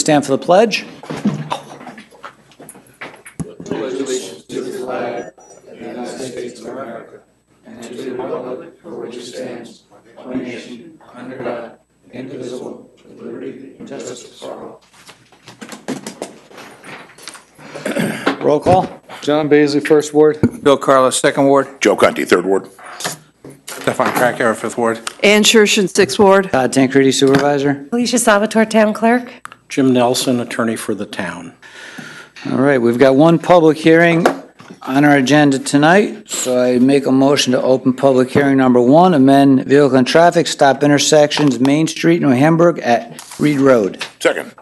Stand for the pledge. Pledge allegiance to the flag of the United States of America and to the republic for which it stands, one nation, under God, indivisible, with liberty and justice for all. Roll call. John Baisley, First Ward. Bill Carlos, Second Ward. Joe Conti, Third Ward. Stefan Krakauer, Fifth Ward. Ann Shershen, Sixth Ward. Todd Tancredi, Supervisor. Alicia Salvatore, Town Clerk. Jim Nelson, Attorney for the Town. All right, we've got one public hearing on our agenda tonight, so I make a motion to open public hearing number 1, amend vehicle and traffic stop intersections, Main Street, New Hamburg at Reed Road. Second.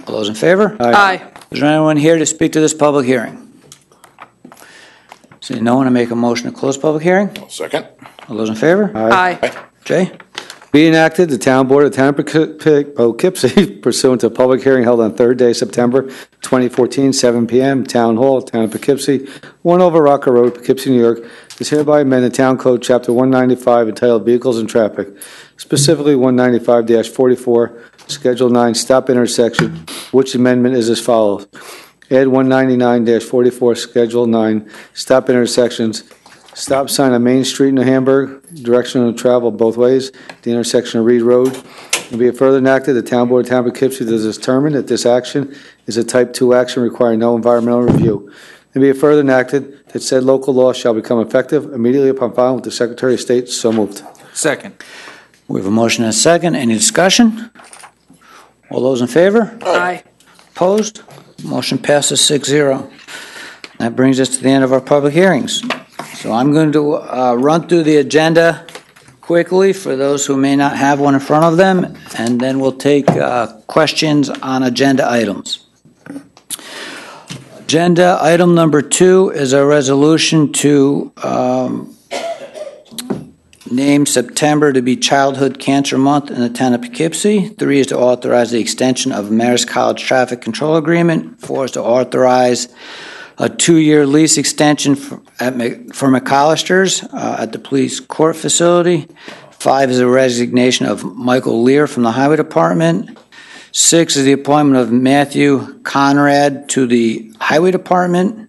All those in favor? Aye. Is there anyone here to speak to this public hearing? Seeing no one, to make a motion to close public hearing? Second. All those in favor? Aye. Jay? Be enacted, the Town Board of the Town of Poughkeepsie pursuant to a public hearing held on 3rd day, September 2014, 7 p.m., Town Hall, Town of Poughkeepsie, 1 over Rocker Road, Poughkeepsie, New York, is hereby amend the Town Code, Chapter 195, entitled Vehicles and Traffic, specifically 195-44, Schedule 9, Stop Intersection, which amendment is as follows. Add 199-44, Schedule 9, Stop Intersections, stop sign on Main Street, New Hamburg, direction of travel both ways, the intersection of Reed Road. And be it further enacted, the Town Board of Town of Poughkeepsie does determine that this action is a Type 2 action requiring no environmental review. And be it further enacted that said local law shall become effective immediately upon filing with the Secretary of State. So moved. Second. We have a motion and a second. Any discussion? All those in favor? Aye. Opposed? Motion passes 6-0. That brings us to the end of our public hearings. So I'm going to run through the agenda quickly for those who may not have one in front of them, and then we'll take questions on agenda items. Agenda item number 2 is a resolution to name September to be Childhood Cancer Month in the town of Poughkeepsie. 3 is to authorize the extension of Marist College Traffic Control Agreement. 4 is to authorize a 2-year lease extension for McAllister's at the police court facility. 5 is a resignation of Michael Lear from the Highway Department. 6 is the appointment of Matthew Conrad to the Highway Department.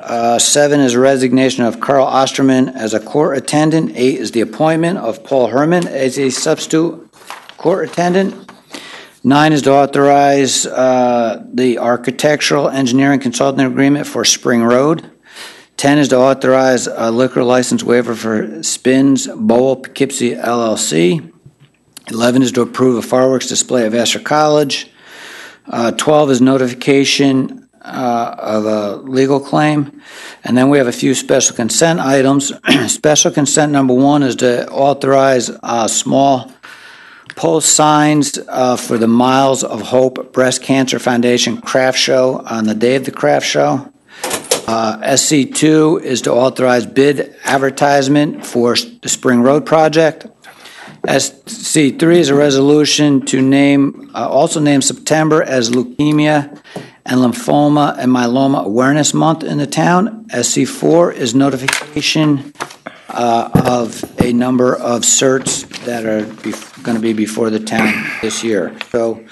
7 is a resignation of Carl Osterman as a court attendant. 8 is the appointment of Paul Herman as a substitute court attendant. 9 is to authorize the architectural engineering consulting agreement for Spring Road. 10 is to authorize a liquor license waiver for Spins Bowl Poughkeepsie LLC. 11 is to approve a fireworks display at Vassar College. 12 is notification of a legal claim. And then we have a few special consent items. Special consent number 1 is to authorize small post signs for the Miles of Hope Breast Cancer Foundation craft show on the day of the craft show. SC2 is to authorize bid advertisement for the Spring Road project. SC3 is a resolution to also name September as Leukemia and Lymphoma and Myeloma Awareness Month in the town. SC4 is notification of a number of certs that are going to be before the town this year. So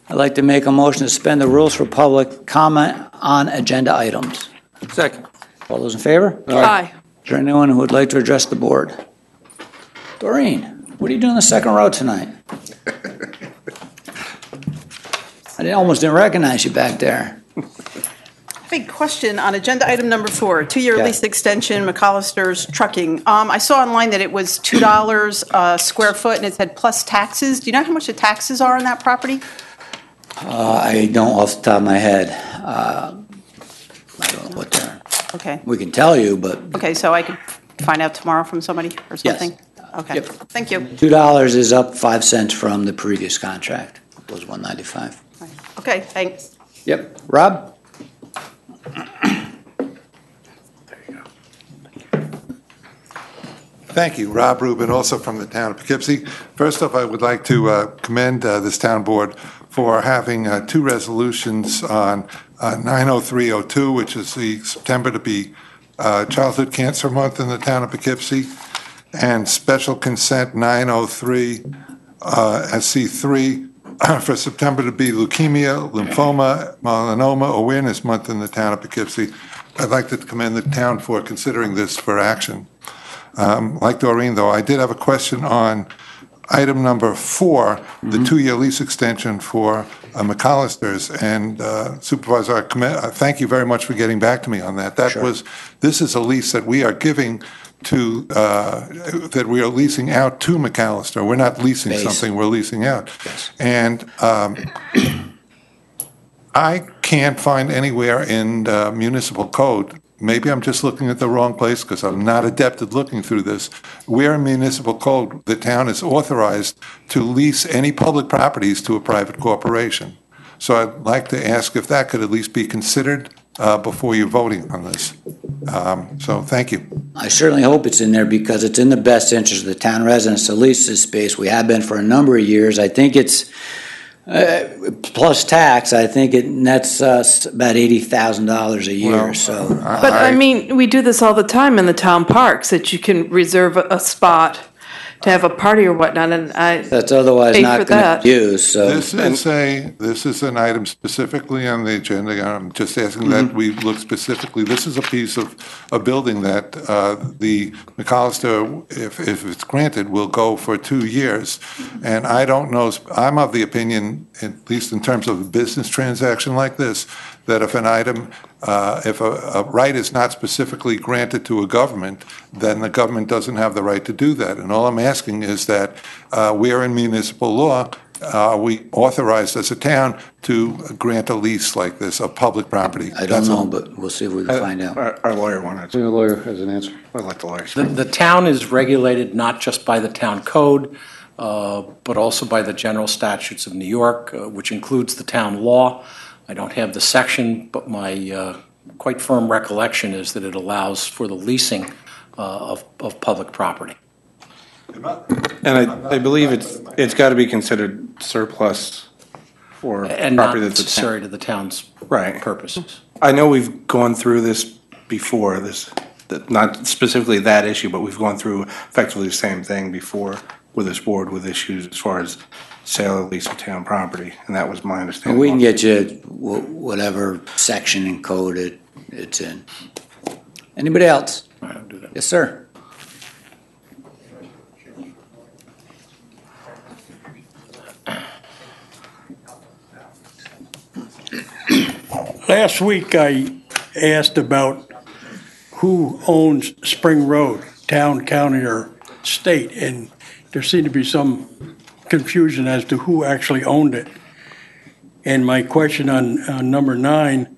I'd like to make a motion to suspend the rules for public comment on agenda items. Second. All those in favor? Aye. Is there anyone who would like to address the board? Doreen, what are you doing in the second row tonight? I almost didn't recognize you back there. Big question on agenda item number 4, 2-year Yeah. lease extension, McAllister's Trucking. I saw online that it was $2 a square foot and it said plus taxes. Do you know how much the taxes are on that property? I don't off the top of my head. I don't know what they're. Okay. We can tell you, but Okay, so I could find out tomorrow from somebody or something? Okay. Yep. Thank you. $2 is up 5 cents from the previous contract. It was $1.95. Okay, thanks. Yep. Rob? Thank you. Rob Rubin, also from the town of Poughkeepsie. First off, I would like to commend this town board for having 2 resolutions on 90302, which is the September to be Childhood Cancer Month in the town of Poughkeepsie, and special consent 903 SC3 for September to be Leukemia, Lymphoma, Melanoma Awareness Month in the town of Poughkeepsie. I'd like to commend the town for considering this for action. Like Doreen, though, I did have a question on item number 4, the 2-year lease extension for McAllister's. And Supervisor, thank you very much for getting back to me on that. This is a lease that we are giving to, that we are leasing out to McAllister. We're not leasing something, we're leasing out. Yes. And I can't find anywhere in municipal code, maybe I'm just looking at the wrong place because I'm not adept at looking through this, where in municipal code the town is authorized to lease any public properties to a private corporation. So I'd like to ask if that could at least be considered before you're voting on this. So thank you. I certainly hope it's in there because it's in the best interest of the town residents to lease this space. We have been for a number of years. I think it's plus tax, I think it nets us about $80,000 a year. Well, But I mean, we do this all the time in the town parks, that you can reserve a spot to have a party or whatnot, and That's otherwise Pay not for going that. to be used, so. This is an item specifically on the agenda. I'm just asking that we look specifically. This is a piece of a building that the McAllister, if it's granted, will go for 2 years. And I don't know, I'm of the opinion, at least in terms of a business transaction like this, that if an item, if a right is not specifically granted to a government, then the government doesn't have the right to do that. And all I'm asking is that where in municipal law are we authorized as a town to grant a lease like this of public property? I don't know, but we'll see if we can find out. Our lawyer wanted The to. lawyer has an answer. I'd like the lawyer to The, speak. the town is regulated not just by the town code, but also by the general statutes of New York, which includes the town law. I don't have the section, but my quite firm recollection is that it allows for the leasing of public property. And I believe it's got to be considered surplus or And not property that's necessary to the town's Right. purposes. I know we've gone through this before, not specifically that issue, but we've gone through effectively the same thing before with this board with issues as far as sale or lease of town property, and that was my And understanding. we can get you whatever section and code it's in. Anybody else? I don't do that. Yes, sir. Last week, I asked about who owns Spring Road, town, county, or state, and there seemed to be some confusion as to who actually owned it. And my question on number 9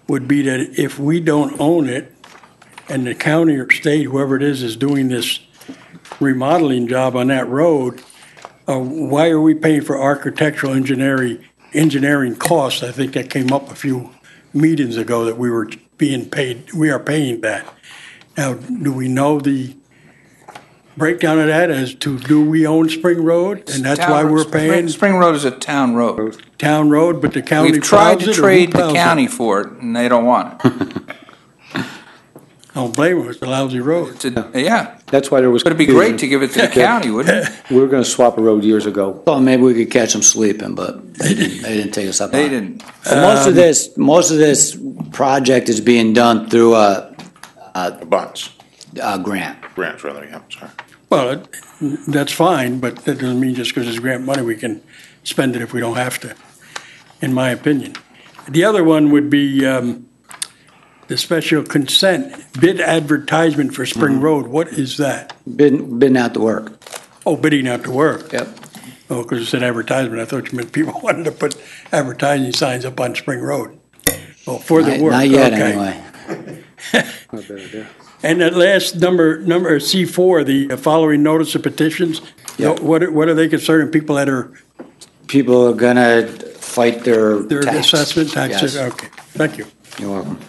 would be that if we don't own it, and the county or state, whoever it is doing this remodeling job on that road, why are we paying for architectural engineering costs? I think that came up a few meetings ago that we were being paid, we are paying that. Now, do we know the breakdown of that as to do we own Spring Road? And that's why we're paying Spring Road is a town road. town road, but the county We've tried plows to it, or who trade the plows it? county for it, and they don't want it. Don't blame them, it's a lousy road. Yeah, That's why there was but it'd be great to give it to the county, wouldn't it? We were going to swap a road years ago. Thought maybe we could catch them sleeping, but they didn't take us up on it. They didn't. Most of this project is being done through a Bonds, grant. grants rather, yeah, sorry. Well, that's fine, but that doesn't mean just because it's grant money, we can spend it if we don't have to, in my opinion. The other one would be the special consent bid advertisement for Spring Road. What is that? Been out to work. Oh, bidding out to work. Yep. Oh, because it said advertisement. I thought you meant people wanted to put advertising signs up on Spring Road. Oh, for the work. Not yet, Okay. anyway. Not a bad idea. And that last number C4, the following notice of petitions, Yep. what are they concerning people that are People are gonna fight their their tax. assessment taxes? Yes. Okay, thank you. You're welcome.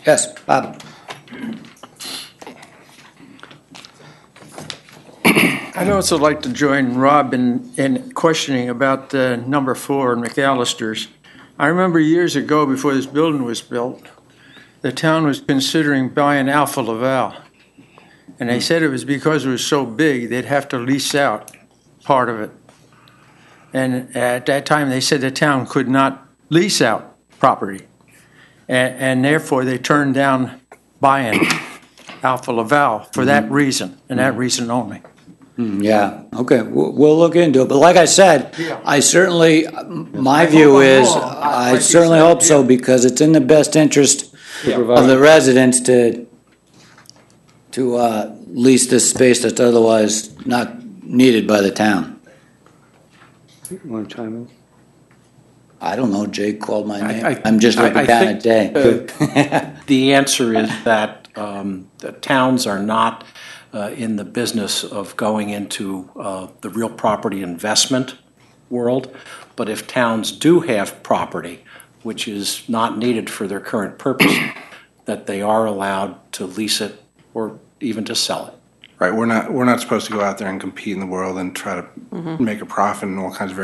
Yes, Bob. I'd also like to join Rob in questioning about number 4 in McAllister's. I remember years ago, before this building was built, the town was considering buying Alpha Laval. And they said it was because it was so big, they'd have to lease out part of it. And at that time, they said the town could not lease out property. And therefore, they turned down buying Alpha Laval for that reason, and that reason only. Yeah, okay, we'll look into it, but like I said, I certainly, my view is, I certainly hope so, because it's in the best interest of the residents to lease this space that's otherwise not needed by the town. You want to chime in? I don't know, Jake called my name. I'm just looking down at Jay. The answer is that the towns are not in the business of going into the real property investment world, but if towns do have property which is not needed for their current purpose, that they are allowed to lease it or even to sell it. Right, we're not supposed to go out there and compete in the world and try to make a profit in all kinds of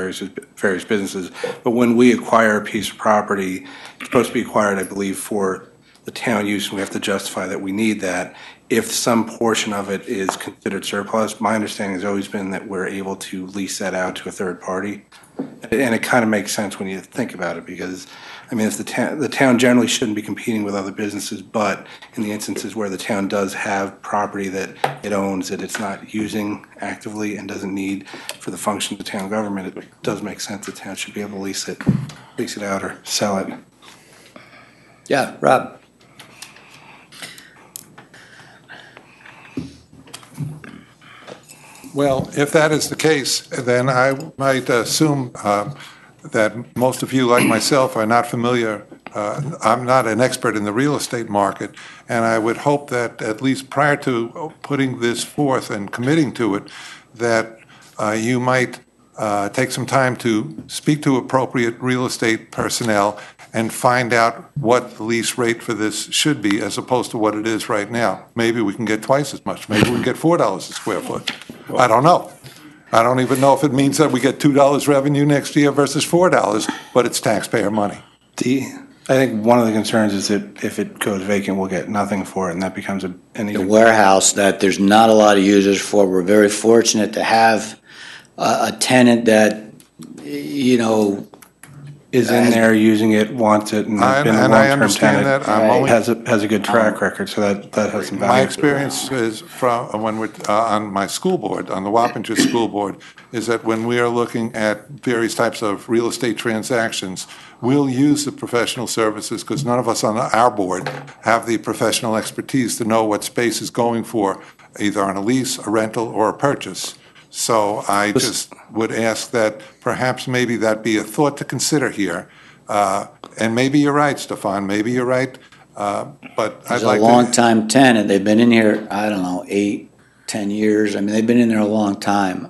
various businesses. But when we acquire a piece of property, it's supposed to be acquired, I believe, for the town use, and we have to justify that we need that. If some portion of it is considered surplus, my understanding has always been that we're able to lease that out to a third party. And it kind of makes sense when you think about it, because I mean, if the town generally shouldn't be competing with other businesses, but in the instances where the town does have property that it owns that it's not using actively and doesn't need for the function of the town government, it does make sense the town should be able to lease it out or sell it. Yeah, Rob. Well, if that is the case, then I might assume that most of you, like myself, are not familiar. I'm not an expert in the real estate market, and I would hope that at least prior to putting this forth and committing to it, that you might take some time to speak to appropriate real estate personnel and find out what the lease rate for this should be as opposed to what it is right now. Maybe we can get twice as much. Maybe we can get $4 a square foot. I don't know. I don't even know if it means that we get $2 revenue next year versus $4, but it's taxpayer money. I think one of the concerns is that if it goes vacant, we'll get nothing for it, and that becomes The warehouse that there's not a lot of users for. We're very fortunate to have a tenant that, you know, is in there, using it, wants it, and has been a long-term tenant. Has a good track record, so that has some value. My experience is from when we're on my school board, on the Wappinger School Board, is that when we are looking at various types of real estate transactions, we'll use the professional services because none of us on our board have the professional expertise to know what space is going for, either on a lease, a rental, or a purchase. So I just would ask that perhaps maybe that be a thought to consider here. And maybe you're right, Stefan, maybe you're right. But I'd like a long-time tenant. They've been in here, I don't know, 8, 10 years. I mean, they've been in there a long time.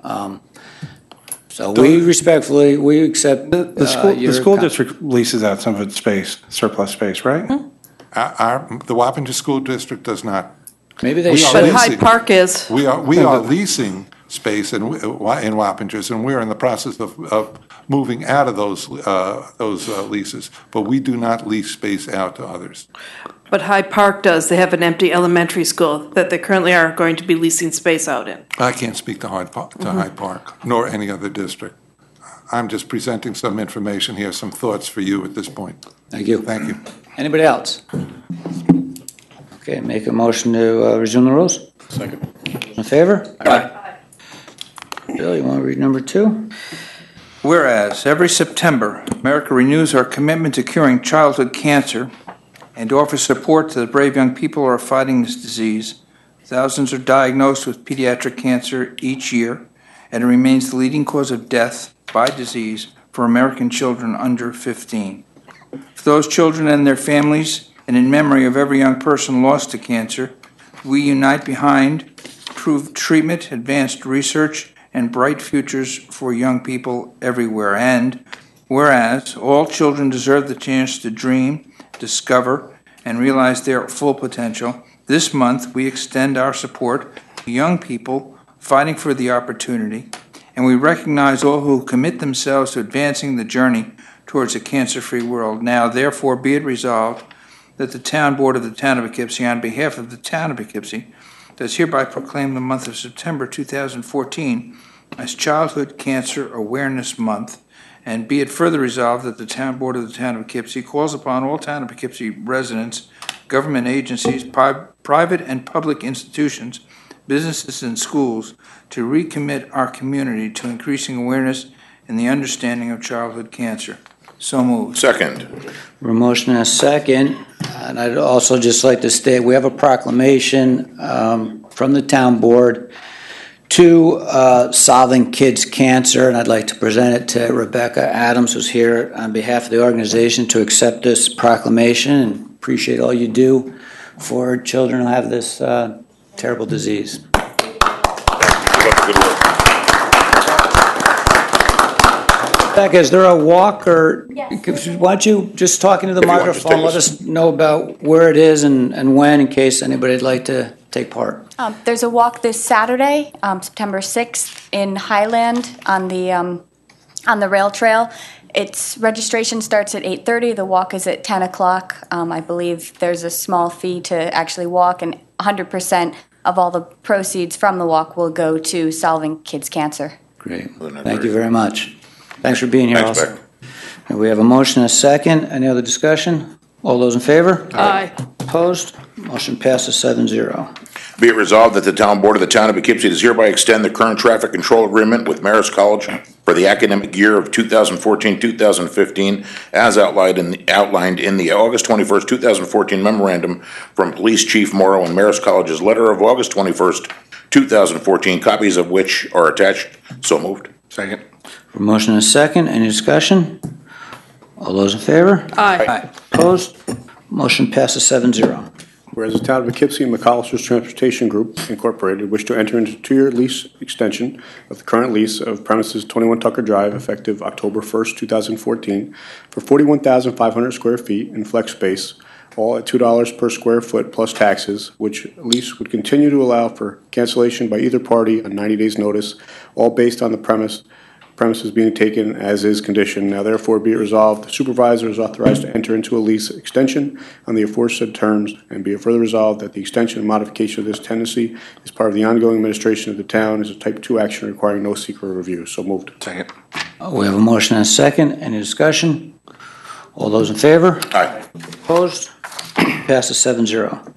So we respectfully, we accept the school district leases out some of its space, surplus space, right? The Wappinger School District does not. Maybe they should. But Hyde Park is. We are leasing space in Wappingers, and we're in the process of moving out of those leases, but we do not lease space out to others. But Hyde Park does. They have an empty elementary school that they currently are going to be leasing space out in. I can't speak to Hyde Park, nor any other district. I'm just presenting some information here, some thoughts for you at this point. Thank you. Thank you. Anybody else? Okay, make a motion to resume the rules. Second. In favor? Aye. Bill, you want to read number 2? Whereas every September, America renews our commitment to curing childhood cancer and to offer support to the brave young people who are fighting this disease. Thousands are diagnosed with pediatric cancer each year, and it remains the leading cause of death by disease for American children under 15. For those children and their families, and in memory of every young person lost to cancer, we unite behind improved treatment, advanced research, and bright futures for young people everywhere. And whereas all children deserve the chance to dream, discover, and realize their full potential, this month we extend our support to young people fighting for the opportunity, and we recognize all who commit themselves to advancing the journey towards a cancer-free world. Now, therefore, be it resolved that the Town Board of the Town of Poughkeepsie, on behalf of the Town of Poughkeepsie, does hereby proclaim the month of September 2014 as Childhood Cancer Awareness Month, and be it further resolved that the Town Board of the Town of Poughkeepsie calls upon all Town of Poughkeepsie residents, government agencies, private and public institutions, businesses, and schools to recommit our community to increasing awareness and the understanding of childhood cancer. So moved. Second. A motion and a second, and I'd also just like to state, we have a proclamation from the town board to solving kids' cancer, and I'd like to present it to Rebecca Adams, who's here on behalf of the organization, to accept this proclamation, and appreciate all you do for children who have this terrible disease. Good work. Rebecca, is there a walk, or Yes. why don't you just talk into the If you want, just microphone, take let us- us know about where it is and when, in case anybody'd like to take part. There's a walk this Saturday, September 6th, in Highland on the rail trail. Its registration starts at 8:30. The walk is at 10 o'clock. I believe there's a small fee to actually walk, and 100% of all the proceeds from the walk will go to solving kids' cancer. Great. Thank you very much. Thanks for being here Thanks, also. Beck. And we have a motion and a second. Any other discussion? All those in favor? Aye. Opposed? Motion passes 7-0. Be it resolved that the Town Board of the Town of Poughkeepsie does hereby extend the current traffic control agreement with Marist College for the academic year of 2014-2015 as outlined in the August 21st, 2014 memorandum from Police Chief Morrow and Marist College's letter of August 21st, 2014, copies of which are attached. So moved. Second. For motion and a second, any discussion? All those in favor? Aye. Opposed? Motion passes 7-0. Whereas the Town of Poughkeepsie and McAllister's Transportation Group, Incorporated, wish to enter into a 2-year lease extension of the current lease of premises 21 Tucker Drive, effective October 1st, 2014, for 41,500 square feet in flex space, all at $2 per square foot plus taxes, which lease would continue to allow for cancellation by either party on 90 days' notice, all based on the premises being taken as is condition. Now therefore be it resolved, the supervisor is authorized to enter into a lease extension on the aforesaid terms, and be it further resolved that the extension and modification of this tenancy is part of the ongoing administration of the town as a type 2 action requiring no secret review. So moved. Second. We have a motion and a second. Any discussion? All those in favor? Aye. Opposed? Passes 7-0.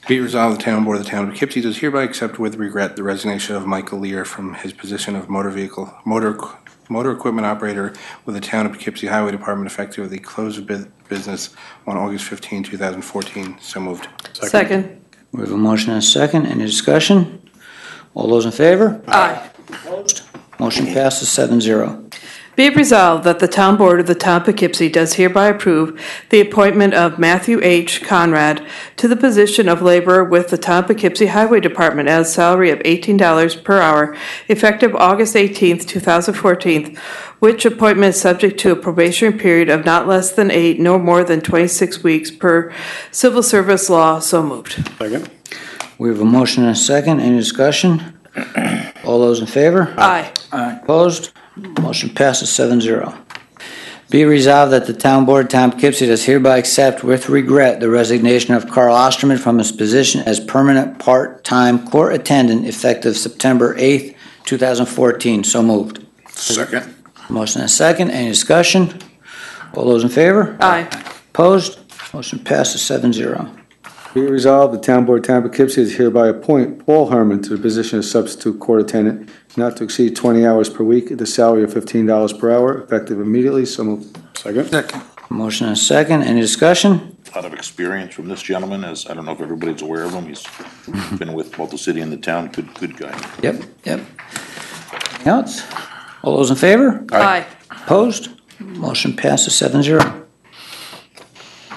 Be it resolved, the Town Board of the Town of Poughkeepsie does hereby accept with regret the resignation of Michael Lear from his position of motor equipment operator with the Town of Poughkeepsie Highway Department effective at the close of business on August 15, 2014. So moved. Second. We have a motion and a second. Any discussion? All those in favor? Aye. Opposed? Motion passes 7-0. Be it resolved that the Town Board of the Town of Poughkeepsie does hereby approve the appointment of Matthew H. Conrad to the position of laborer with the Town of Poughkeepsie Highway Department at a salary of $18 per hour, effective August 18th, 2014, which appointment is subject to a probationary period of not less than 8, no more than 26 weeks per civil service law. So moved. Second. We have a motion and a second. Any discussion? All those in favor? Aye. Opposed? Motion passes 7-0. Be resolved that the Town Board of Town of Poughkeepsie does hereby accept with regret the resignation of Carl Osterman from his position as permanent part-time court attendant effective September 8th, 2014. So moved. Second. Motion and a second. Any discussion? All those in favor? Aye. Opposed? Motion passes 7-0. Be it resolved, the Town Board of Town of Poughkeepsie is hereby appoint Paul Herman to the position of substitute court attendant, not to exceed 20 hours per week, at the salary of $15 per hour, effective immediately. So moved. Second. Second. Motion and a second. Any discussion? A lot of experience from this gentleman, as I don't know if everybody's aware of him. He's been with both the city and the town. Good guy. Yep. Anything else? All those in favor? Aye. Opposed? Motion passes 7-0.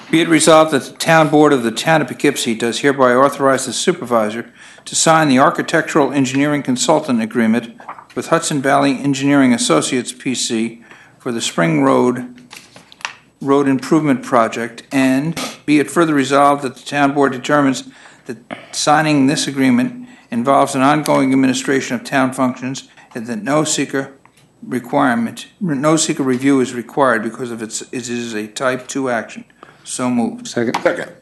Be it resolved that the Town Board of the Town of Poughkeepsie does hereby authorize the supervisor to sign the architectural engineering consultant agreement with Hudson Valley Engineering Associates, P.C. for the Spring Road Improvement Project, and be it further resolved that the Town Board determines that signing this agreement involves an ongoing administration of town functions and that no seeker review is required because it is a type 2 action. So moved. Second. Second.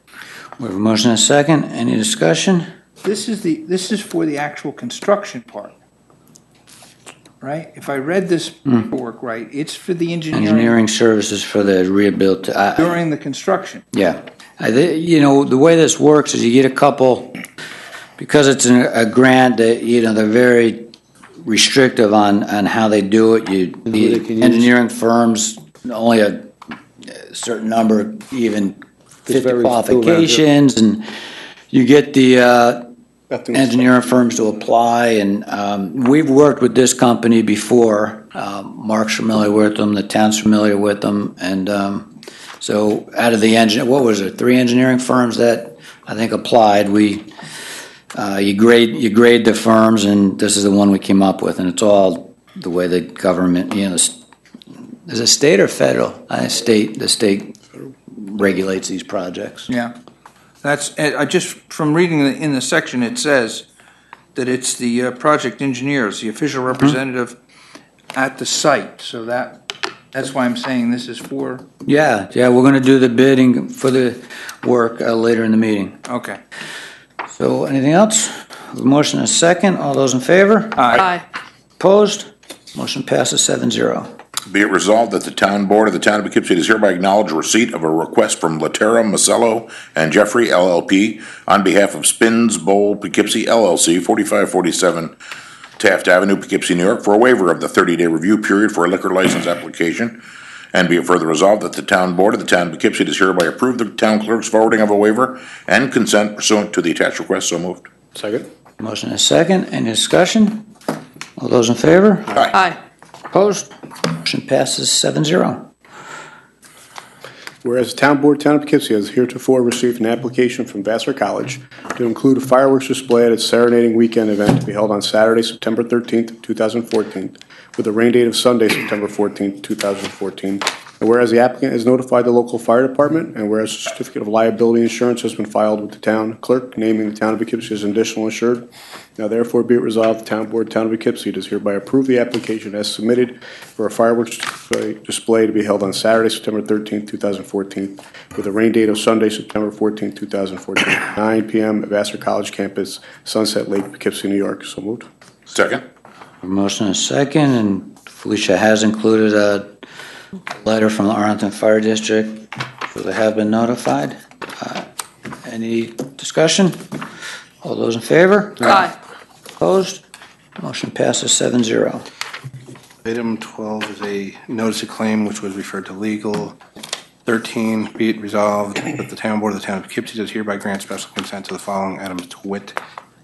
We have a motion and a second. Any discussion? This is for the actual construction part. right? If I read this paperwork right, it's for the Engineering services for the rehabilitation. during the construction. Yeah. The way this works is you get a couple, because it's a grant, that, they're very restrictive on how they do it. The engineering firms, only a certain number even fit the qualifications, and you get the engineering firms to apply, and we've worked with this company before. Mark's familiar with them, the town's familiar with them, and so out of the 3 engineering firms that I think applied, you grade the firms, and this is the one we came up with, and it's all the way the government, is it state or federal? The state regulates these projects. Yeah. That's, I just, from reading in the section, it says that it's the project engineers, the official representative at the site. So that's why I'm saying this is for. Yeah, we're going to do the bidding for the work later in the meeting. Okay. So anything else? Motion is second. All those in favor? Aye. Opposed? Motion passes 7-0. Be it resolved that the town board of the town of Poughkeepsie does hereby acknowledge receipt of a request from Latera, Masello, and Jeffrey LLP on behalf of Spins Bowl Poughkeepsie LLC, 4547 Taft Avenue, Poughkeepsie, New York, for a waiver of the 30-day review period for a liquor license application. And be it further resolved that the town board of the town of Poughkeepsie does hereby approve the town clerk's forwarding of a waiver and consent pursuant to the attached request. So moved. Second. Motion is second. Any discussion? All those in favor? Aye. Opposed? Motion passes 7-0. Whereas the Town Board, Town of Poughkeepsie has heretofore received an application from Vassar College to include a fireworks display at its serenading weekend event to be held on Saturday, September 13th, 2014, with a rain date of Sunday, September 14th, 2014. And whereas the applicant has notified the local fire department, and whereas a certificate of liability insurance has been filed with the town clerk, naming the town of Poughkeepsie as additional insured, now therefore be it resolved, the Town Board, Town of Poughkeepsie does hereby approve the application as submitted for a fireworks display to be held on Saturday, September 13th, 2014, with a rain date of Sunday, September 14th, 2014, 9 p.m. at Vassar College campus, Sunset Lake, Poughkeepsie, New York. So moved. Second. Motion is second, and Felicia has included a letter from the Arlington Fire District, so they have been notified. Any discussion? All those in favor? Aye. Opposed? Motion passes 7-0. Item 12 is a notice of claim which was referred to legal. 13, be it resolved that the town board of the town of Poughkeepsie does hereby grant special consent to the following items to wit: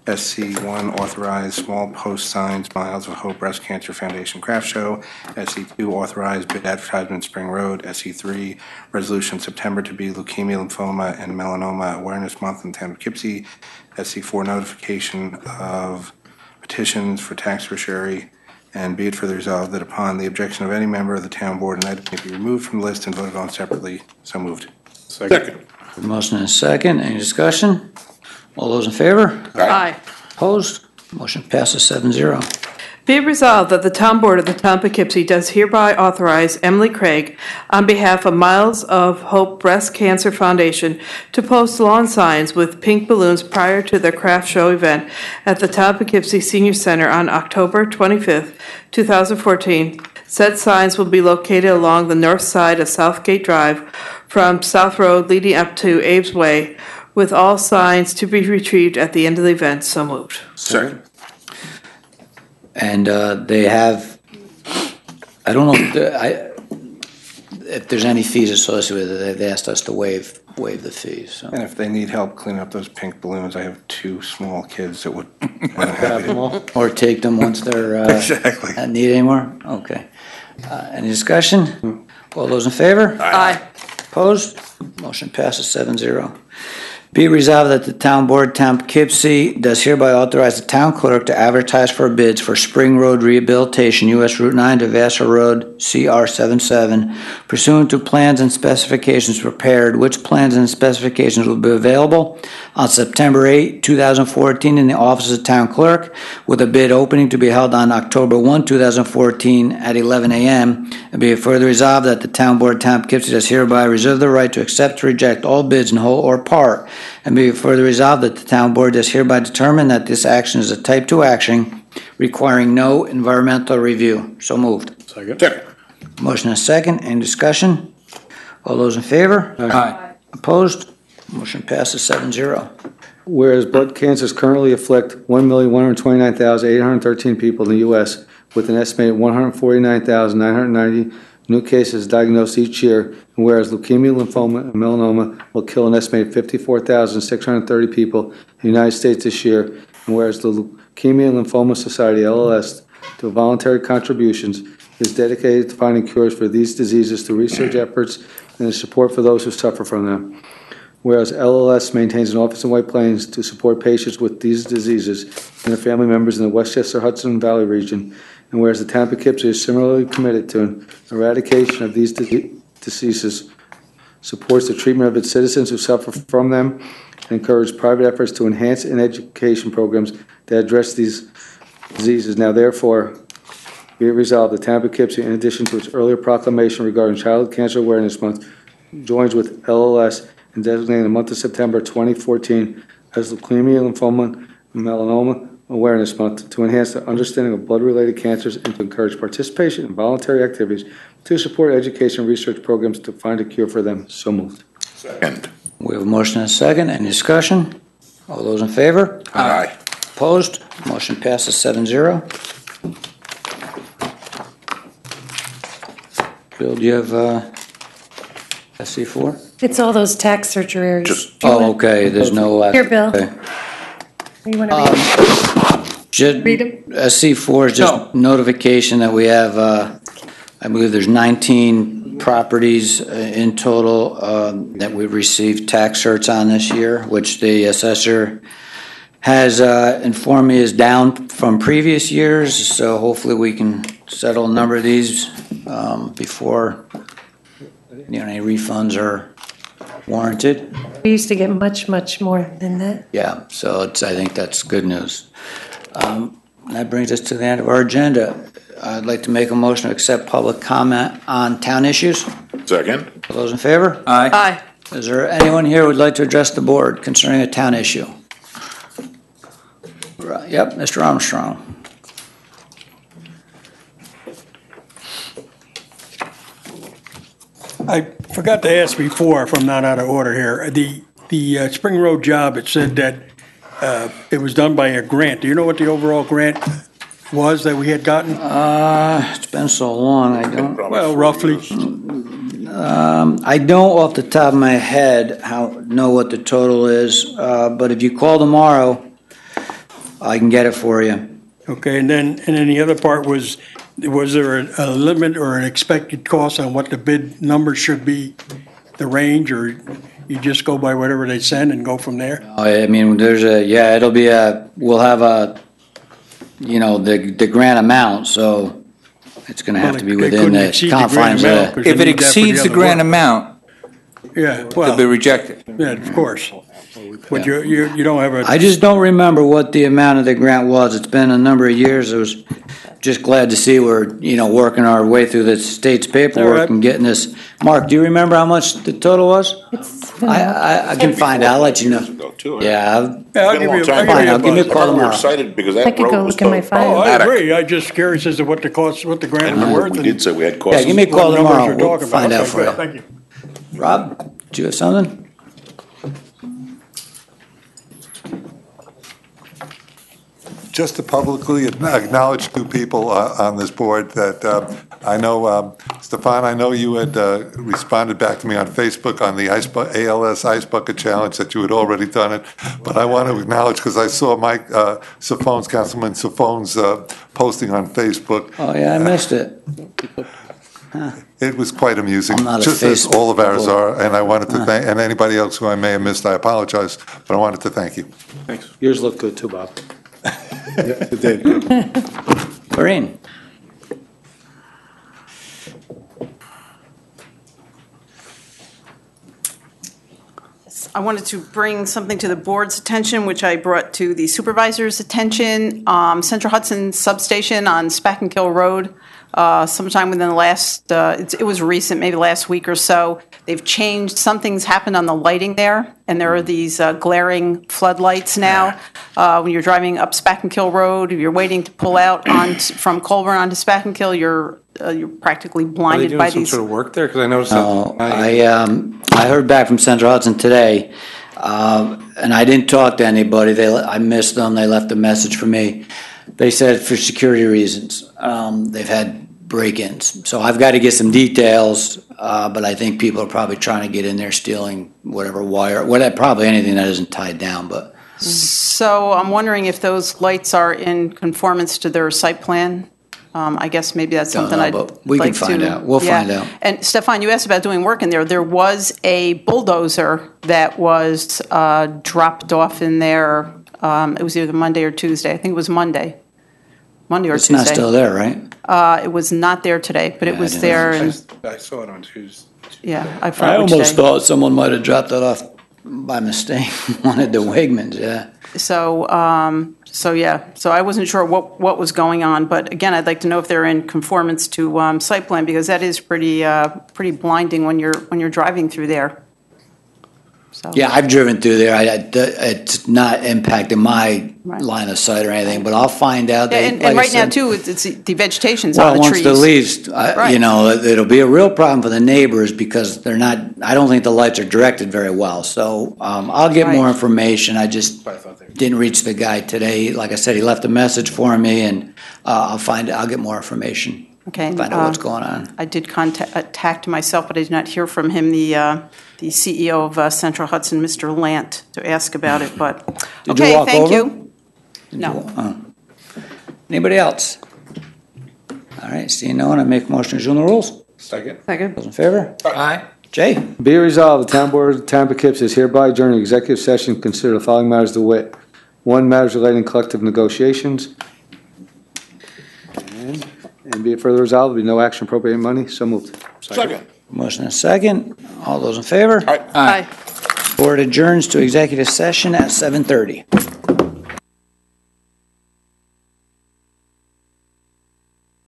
SC1, authorized small post signs, Miles of Hope Breast Cancer Foundation Craft Show. SC2, authorized bid advertisement, Spring Road. SC3, resolution September to be Leukemia, Lymphoma, and Melanoma Awareness Month in the town of Poughkeepsie. SC4, notification of petitions for tax fortiori. And be it further resolved that upon the objection of any member of the town board, an item may be removed from the list and voted on separately. So moved. Second. Motion is second. Any discussion? All those in favor? Aye. Opposed? Motion passes 7-0. Be it resolved that the Town Board of the Town of Poughkeepsie does hereby authorize Emily Craig on behalf of Miles of Hope Breast Cancer Foundation to post lawn signs with pink balloons prior to their craft show event at the Town of Poughkeepsie Senior Center on October 25th, 2014. Said signs will be located along the north side of Southgate Drive from South Road leading up to Abe's Way, with all signs to be retrieved at the end of the event. So moved. Second. And they have, I don't know if there's any fees associated with it. They've asked us to waive the fees. So. And if they need help cleaning up those pink balloons, I have 2 small kids that would Grab them all. Or take them once they're Exactly. not needed anymore? Okay. Any discussion? All those in favor? Aye. Opposed? Motion passes 7-0. Be it resolved that the Town Board, Town of Poughkeepsie, does hereby authorize the town clerk to advertise for bids for Spring Road Rehabilitation, U.S. Route 9 to Vassar Road, CR 77, pursuant to plans and specifications prepared, which plans and specifications will be available on September 8, 2014 in the office of Town Clerk, with a bid opening to be held on October 1, 2014 at 11 a.m. And be it further resolved that the Town Board, Town of Poughkeepsie does hereby reserve the right to accept or reject all bids in whole or part. And be it further resolved that the town board does hereby determine that this action is a type 2 action requiring no environmental review. So moved. Second. Motion and a second. Any discussion? All those in favor? Aye. Opposed? Motion passes 7-0. Whereas blood cancers currently afflict 1,129,813 people in the U.S., with an estimated 149,990 new cases diagnosed each year, and whereas leukemia, lymphoma, and melanoma will kill an estimated 54,630 people in the United States this year, and whereas the Leukemia and Lymphoma Society, LLS, through voluntary contributions, is dedicated to finding cures for these diseases through research efforts and the support for those who suffer from them. Whereas LLS maintains an office in White Plains to support patients with these diseases and their family members in the Westchester-Hudson Valley region, and whereas the town of Poughkeepsie is similarly committed to eradication of these diseases, supports the treatment of its citizens who suffer from them, and encourages private efforts to enhance and education programs that address these diseases. Now, therefore, be it resolved, the town of Poughkeepsie, in addition to its earlier proclamation regarding Childhood Cancer Awareness Month, joins with LLS in designating the month of September 2014 as Leukemia, Lymphoma, and Melanoma Awareness Month to enhance the understanding of blood-related cancers and to encourage participation in voluntary activities to support education and research programs to find a cure for them. So moved. Second. We have a motion and a second. Any discussion? All those in favor? Aye. Opposed? Motion passes 7-0. Bill, do you have SC4? It's all those tax surgeries. Just- Oh, okay, there's no... Here, Bill. Okay. You want to read Should, Read 'em? SC4 is just notification that we have, I believe there's 19 properties in total that we've received tax certs on this year, which the assessor has informed me is down from previous years, so hopefully we can settle a number of these before, any refunds are warranted. We used to get much, much more than that. Yeah, so I think that's good news. That brings us to the end of our agenda. I'd like to make a motion to accept public comment on town issues. Second. All those in favor? Aye. Is there anyone here who would like to address the board concerning a town issue? Right, yep, Mr. Armstrong. I forgot to ask before, if I'm not out of order here, the Spring Road job, it said that it was done by a grant. Do you know what the overall grant was that we had gotten? It's been so long, I don't. Well, roughly. I don't off the top of my head know what the total is, but if you call tomorrow, I can get it for you. Okay, and then the other part was there a limit or an expected cost on what the bid number should be, the range, or you just go by whatever they send and go from there? I mean, we'll have the grant amount, so it's gonna have to be within the confines of. If it exceeds the grant amount, Yeah, it'll well, be rejected. yeah, of course. But you don't have a. I just don't remember what the amount of the grant was. It's been a number of years. I was just glad to see we're, working our way through the state's All right. paperwork and getting this. Mark, do you remember how much the total was? I can find out. I'll let you know. Yeah, I'll Been a long give time. Fine, I'll give you a I call remember tomorrow. excited because I that could road go was look in my so file. I dramatic. agree. I'm just curious as to what the grant was worth. We did say we had costs. Yeah, give me a call What numbers tomorrow. you're We'll talking about. find out Okay, for good. you. Thank you. Rob, do you have something? Just to publicly acknowledge two people on this board that I know, Stefan, I know you had responded back to me on Facebook on the ALS Ice Bucket Challenge, that you had already done it. But I want to acknowledge, because I saw Mike Siffone's, Councilman Siffone's posting on Facebook. Oh, yeah, I missed it. It was quite amusing, I'm not a just as all of ours Facebook are. And I wanted to thank, and anybody else who I may have missed, I apologize, but I wanted to thank you. Thanks. Yours look good too, Bob. Yeah, it did. Doreen? I wanted to bring something to the board's attention, which I brought to the supervisor's attention. Central Hudson Substation on Spackenkill Road sometime within the last, it was recent, maybe last week or so, they've changed, something's happened on the lighting there, and there are these glaring floodlights now. When you're driving up Spackenkill Road, if you're waiting to pull out from Colburn onto Spackenkill, you're practically Are they blinded doing by some these. sort of work there? Because I noticed No, that. I heard back from Central Hudson today, and I didn't talk to anybody. I missed them. They left a message for me. They said for security reasons, they've had break-ins. So I've got to get some details, but I think people are probably trying to get in there stealing whatever wire, probably anything that isn't tied down, but. So I'm wondering if those lights are in conformance to their site plan. I guess maybe that's Don't something know, I'd but we can like find to- out. We'll yeah. find out. And Stefan, you asked about doing work in there. There was a bulldozer that was dropped off in there. It was either Monday or Tuesday. I think it was Monday. Monday or It's Tuesday. not still there, right? It was not there today, but it Yeah, was I didn't there. know. And I saw it on Tuesday. yeah, I I forgot which almost day. thought someone might have dropped that off by mistake, wanted the Wegmans, yeah. So I wasn't sure what was going on, but again, I'd like to know if they're in conformance to site plan, because that is pretty blinding when you're driving through there. So. Yeah, I've driven through there. It's not impacting my Right. line of sight or anything, but I'll find out. Yeah, They- and like I right now said, too, it's the vegetation's well, on the once trees. the leaves, Right. you know, it'll be a real problem for the neighbors because they're not, I don't think the lights are directed very well. So I'll get more Right. information. I just didn't reach the guy today. Like I said, he left a message for me, and I'll get more information. Okay. Find out what's going on. I did contact myself, but I did not hear from him, the CEO of Central Hudson, Mr. Lant, to ask about it, but, Did you okay, walk thank over? you. No. Anybody else? All right, seeing no one, I make a motion to adjourn the rules. Second. Second. Those in favor? Aye. Jay? Be it resolved, the Town Board of the Town of Poughkeepsie is hereby adjourned executive session to consider the following matters to wit. One, matters relating collective negotiations. And be it further resolved, there be no action appropriating money. So moved. Second. Motion and second. All those in favor? Aye. Aye. Board adjourns to executive session at 7:30.